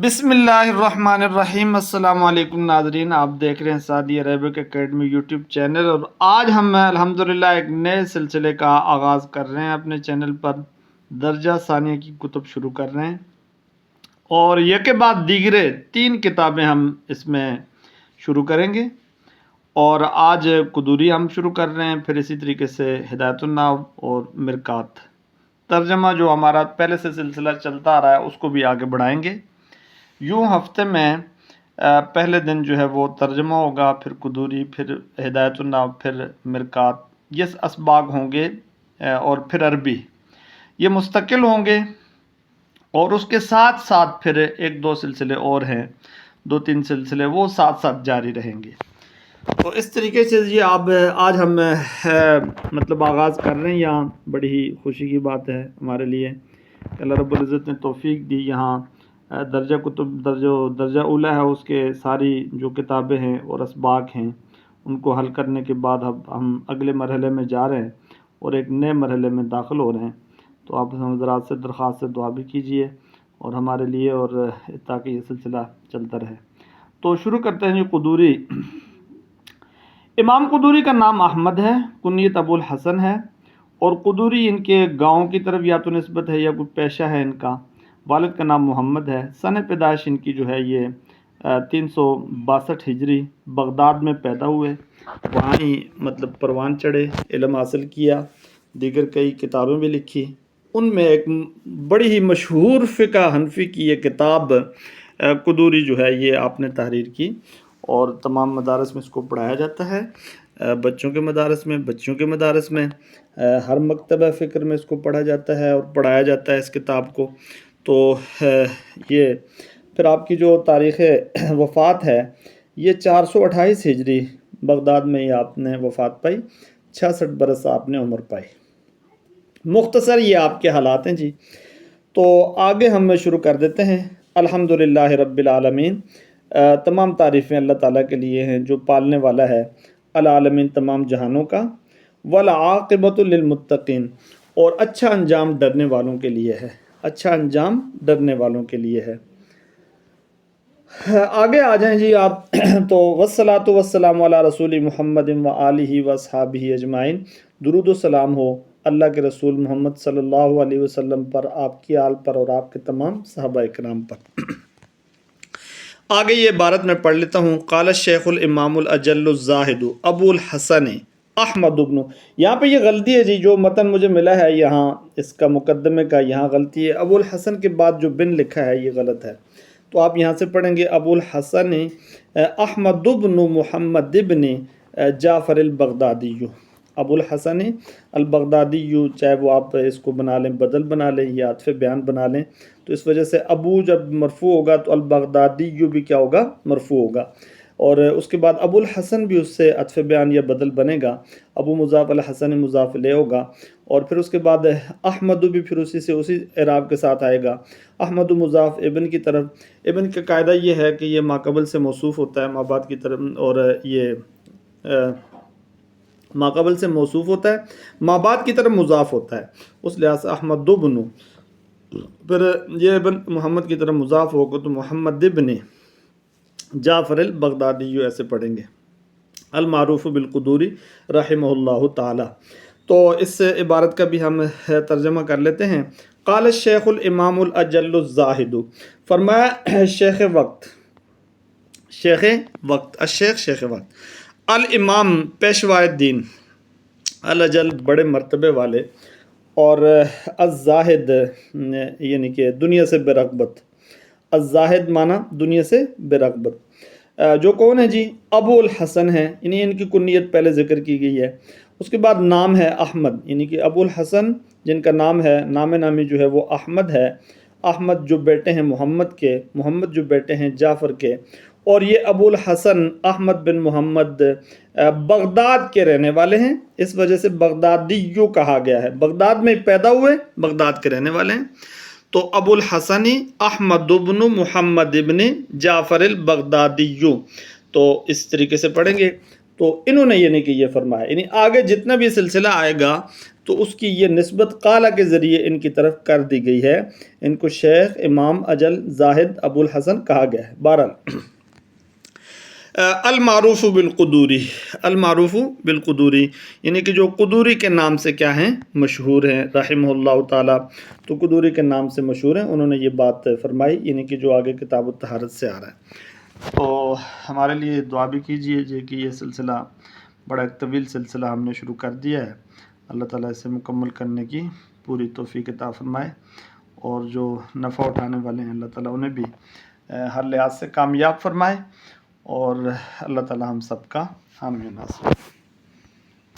بسم اللہ الرحمن الرحیم۔ السلام علیکم ناظرین، آپ دیکھ رہے ہیں Saadi Arabic academy YouTube channel, اور آج ہم الحمدللہ ایک نئے سلسلے کا آغاز کر رہے ہیں اپنے چینل پر۔ درجہ ثانیہ کی کتب شروع کر رہے ہیں، اور یہ کے بعد دیگرے 3 کتابیں ہم اس میں شروع کریں گے۔ اور آج قدوری ہم شروع کر رہے ہیں، پھر اسی طریقے سے ہدایت النحو اور مرکات ترجمہ جو ہمارا پہلے سے سلسلہ چلتا آ رہا ہے اس کو بھی آگے بڑھائیں گے۔ یوں ہفتے میں پہلے دن جو ہے وہ ترجمہ ہوگا، پھر قدوری، پھر ہدایت النحو، پھر مرکات، یہ اسباق ہوں گے، اور پھر عربی، یہ مستقل ہوں گے۔ اور اس کے ساتھ ساتھ پھر 1-2 سلسلے اور ہیں، 2-3 سلسلے وہ ساتھ ساتھ جاری رہیں گے۔ تو اس طریقے سے یہ آج ہم مطلب آغاز کر رہے ہیں۔ یہاں بڑی ہی خوشی کی بات ہے ہمارے لیے کہ اللہ رب العزت نے توفیق دی۔ یہاں درجہ اولیٰ ہے، اس کے ساری جو کتابیں ہیں اور اسباق ہیں ان کو حل کرنے کے بعد اب ہم اگلے مرحلے میں جا رہے ہیں اور ایک نئے مرحلے میں داخل ہو رہے ہیں۔ تو آپ حضرات سے درخواست سے دعا بھی کیجیے اور ہمارے لیے، اور تاکہ یہ سلسلہ چلتا رہے۔ تو شروع کرتے ہیں جی قدوری۔ امام قدوری کا نام احمد ہے، کنیت ابو الحسن ہے، اور قدوری ان کے گاؤں کی طرف یا تو نسبت ہے یا کوئی پیشہ ہے ان کا۔ والد کا نام محمد ہے۔ سن پیدائش ان کی جو ہے یہ 362 ہجری، بغداد میں پیدا ہوئے، وہاں ہی مطلب پروان چڑھے، علم حاصل کیا، دیگر کئی کتابیں بھی لکھی۔ ان میں ایک بڑی ہی مشہور فقہ حنفی کی یہ کتاب قدوری جو ہے یہ آپ نے تحریر کی، اور تمام مدارس میں اس کو پڑھایا جاتا ہے، بچوں کے مدارس میں، بچیوں کے مدارس میں، ہر مکتبہ فکر میں اس کو پڑھا جاتا ہے اور پڑھایا جاتا ہے اس کتاب کو۔ تو یہ پھر آپ کی جو تاریخ وفات ہے یہ 428 ہجری، بغداد میں ہی آپ نے وفات پائی، 66 برس آپ نے عمر پائی۔ مختصر یہ آپ کے حالات ہیں جی۔ تو آگے ہم شروع کر دیتے ہیں۔ الحمدللہ رب العالمین، تمام تعریفیں اللہ تعالیٰ کے لیے ہیں جو پالنے والا ہے، العالمین تمام جہانوں کا، والعاقبۃ للمتقین، اور اچھا انجام ڈرنے والوں کے لیے ہے، اچھا انجام ڈرنے والوں کے لیے ہے۔ آگے آ جائیں جی آپ۔ تو والصلاۃ والسلام علی رسول محمد وآلہ واصحابہ اجمعین، درود و سلام ہو اللہ کے رسول محمد صلی اللہ علیہ وسلم پر، آپ کی آل پر، اور آپ کے تمام صحابہ اکرام پر۔ آگے یہ عبارت میں پڑھ لیتا ہوں۔ قال الشیخ الامام الاجل الزاہد ابو الحسن احمد ابن، یہاں پہ یہ غلطی ہے جی، جو متن مجھے ملا ہے یہاں اس کا مقدمے کا یہاں غلطی ہے، ابو الحسن کے بعد جو بن لکھا ہے یہ غلط ہے۔ تو آپ یہاں سے پڑھیں گے ابو الحسن احمد ابن محمد ابن جعفر البغدادی، ابو الحسن البغدادی، چاہے وہ آپ اس کو بنا لیں، بدل بنا لیں یا عطف بیان بنا لیں، تو اس وجہ سے ابو جب مرفوع ہوگا تو البغدادی بھی کیا ہوگا، مرفوع ہوگا، اور اس کے بعد ابو الحسن بھی اس سے عطف بیان یا بدل بنے گا، ابو مضاف الحسن مضاف لے ہوگا، اور پھر اس کے بعد احمد بھی پھر اسی اعراب کے ساتھ آئے گا، احمد مضاف ابن کی طرف۔ ابن کا قاعدہ یہ ہے کہ یہ ماقبل سے موصوف ہوتا ہے، مابعد کی طرف، اور یہ ماقبل سے موصوف ہوتا ہے، مابعد کی طرف مضاف ہوتا ہے، اس لحاظ سے احمد ابن، پھر یہ ابن محمد کی طرف مضاف ہوگا تو محمد ابن جعفر البغدادی ایسے پڑھیں گے، المعروف بالقدوری رحمہ اللہ تعالی۔ تو اس عبارت کا بھی ہم ترجمہ کر لیتے ہیں۔ قال الشیخ الامام الاجل الزاہد، فرمایا شیخ وقت، الشیخ شیخ وقت، الامام پیشوائے دین، الاجل بڑے مرتبے والے، اور الزاہد یعنی کہ دنیا سے بے رغبت، الزاہد معنی دنیا سے بے رغبت، جو کون ہے جی، ابو الحسن ہے، یعنی ان کی کنیت پہلے ذکر کی گئی ہے۔ اس کے بعد نام ہے احمد، یعنی کہ ابو الحسن جن کا نام ہے، نام نامی جو ہے وہ احمد ہے، احمد جو بیٹے ہیں محمد کے، محمد جو بیٹے ہیں جعفر کے، اور یہ ابو الحسن احمد بن محمد بغداد کے رہنے والے ہیں، اس وجہ سے بغدادیو کہا گیا ہے، بغداد میں پیدا ہوئے، بغداد کے رہنے والے ہیں۔ تو ابو الحسن احمد بن محمد ابن جعفر البغدادی، تو اس طریقے سے پڑھیں گے۔ تو انہوں نے یعنی کہ یہ فرمایا، یعنی آگے جتنا بھی سلسلہ آئے گا تو اس کی یہ نسبت قال کے ذریعے ان کی طرف کر دی گئی ہے. ان کو شیخ امام اجل زاہد ابو الحسن کہا گیا ہے. بہرحال المعروف بالقدوری، المعروف بالقدوری یعنی کہ جو قدوری کے نام سے کیا ہیں مشہور ہیں رحمہ اللہ تعالیٰ. تو قدوری کے نام سے مشہور ہیں، انہوں نے یہ بات فرمائی، یعنی کہ جو آگے کتاب الطہارت سے آ رہا ہے. تو ہمارے لیے دعا بھی کیجیے کہ یہ سلسلہ بڑا ایک طویل سلسلہ ہم نے شروع کر دیا ہے، اللہ تعالیٰ اسے مکمل کرنے کی پوری توفیق عطا فرمائے، اور جو نفع اٹھانے والے ہیں اللہ تعالیٰ انہیں بھی ہر لحاظ سے کامیاب فرمائے، اور اللہ تعالیٰ ہم سب کا حامی و ناصر.